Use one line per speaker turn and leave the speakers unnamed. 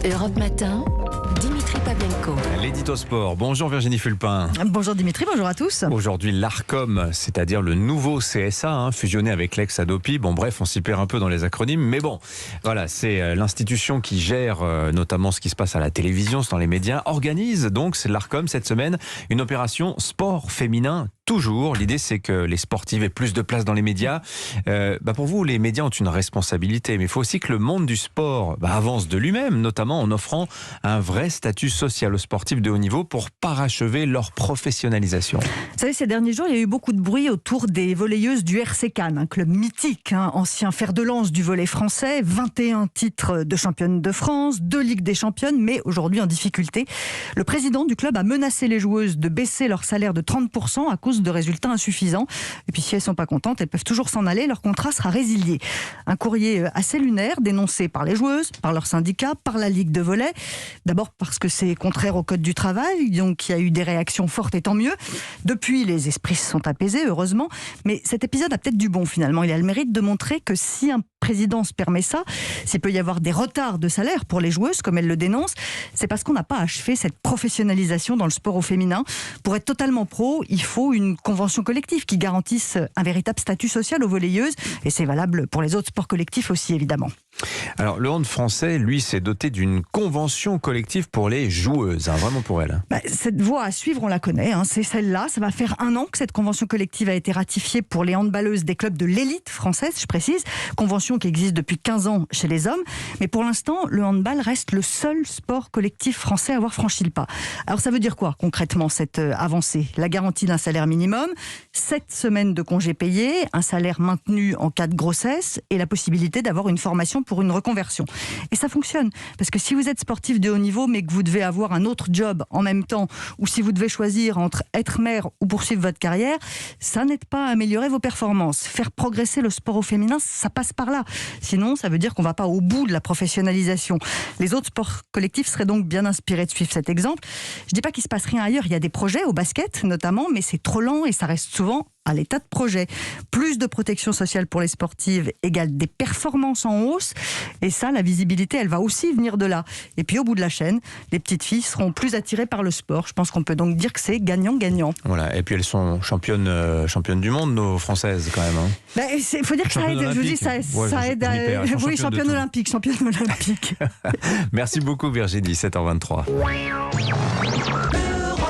Europe Matin, Dimitri Pavlenko.
L'édito sport. Bonjour Virginie Fulpin.
Bonjour Dimitri, bonjour à tous.
Aujourd'hui, l'ARCOM, c'est-à-dire le nouveau CSA, fusionné avec l'ex-Hadopi. Bon, bref, on s'y perd un peu dans les acronymes, mais bon, voilà, c'est l'institution qui gère notamment ce qui se passe à la télévision, dans les médias, organise donc, c'est l'ARCOM cette semaine, une opération sport féminin. Toujours, l'idée c'est que les sportives aient plus de place dans les médias. Pour vous, les médias ont une responsabilité, mais il faut aussi que le monde du sport avance de lui-même, notamment en offrant un vrai statut social aux sportifs de haut niveau pour parachever leur professionnalisation.
Vous savez, ces derniers jours, il y a eu beaucoup de bruit autour des volleyeuses du RC Cannes, un club mythique, ancien fer de lance du volley français, 21 titres de championne de France, 2 Ligues des championnes, mais aujourd'hui en difficulté. Le président du club a menacé les joueuses de baisser leur salaire de 30% à cause de résultats insuffisants. Et puis si elles ne sont pas contentes, elles peuvent toujours s'en aller, leur contrat sera résilié. Un courrier assez lunaire, dénoncé par les joueuses, par leur syndicat, par la Ligue de volley. D'abord parce que c'est contraire au code du travail, donc il y a eu des réactions fortes et tant mieux. Depuis, les esprits se sont apaisés, heureusement. Mais cet épisode a peut-être du bon finalement. Il a le mérite de montrer que si un président se permet ça, s'il peut y avoir des retards de salaire pour les joueuses, comme elles le dénoncent, c'est parce qu'on n'a pas achevé cette professionnalisation dans le sport au féminin. Pour être totalement pro, il faut une convention collective qui garantisse un véritable statut social aux volleyeuses, et c'est valable pour les autres sports collectifs aussi, évidemment.
Alors, le hand français, lui, s'est doté d'une convention collective pour les joueuses, vraiment pour elles.
Cette voie à suivre, on la connaît, c'est celle-là. Ça va faire 1 an que cette convention collective a été ratifiée pour les handballeuses des clubs de l'élite française, je précise. Convention qui existe depuis 15 ans chez les hommes. Mais pour l'instant, le handball reste le seul sport collectif français à avoir franchi le pas. Alors, ça veut dire quoi, concrètement, cette avancée ? La garantie d'un salaire minimum, 7 semaines de congés payés, un salaire maintenu en cas de grossesse et la possibilité d'avoir une formation pour une reconversion. Et ça fonctionne, parce que si vous êtes sportif de haut niveau, mais que vous devez avoir un autre job en même temps, ou si vous devez choisir entre être mère ou poursuivre votre carrière, ça n'aide pas à améliorer vos performances. Faire progresser le sport au féminin, ça passe par là. Sinon, ça veut dire qu'on ne va pas au bout de la professionnalisation. Les autres sports collectifs seraient donc bien inspirés de suivre cet exemple. Je ne dis pas qu'il ne se passe rien ailleurs, il y a des projets au basket notamment, mais c'est trop lent et ça reste souvent à l'état de projet. Plus de protection sociale pour les sportives égale des performances en hausse. Et ça, la visibilité, elle va aussi venir de là. Et puis au bout de la chaîne, les petites filles seront plus attirées par le sport. Je pense qu'on peut donc dire que c'est gagnant-gagnant.
Voilà. Et puis elles sont championnes du monde, nos Françaises, quand même.
Il faut dire que ça aide. Je vous dis, ça aide à... Oui, championne olympique.
Merci beaucoup Virginie, 7h23.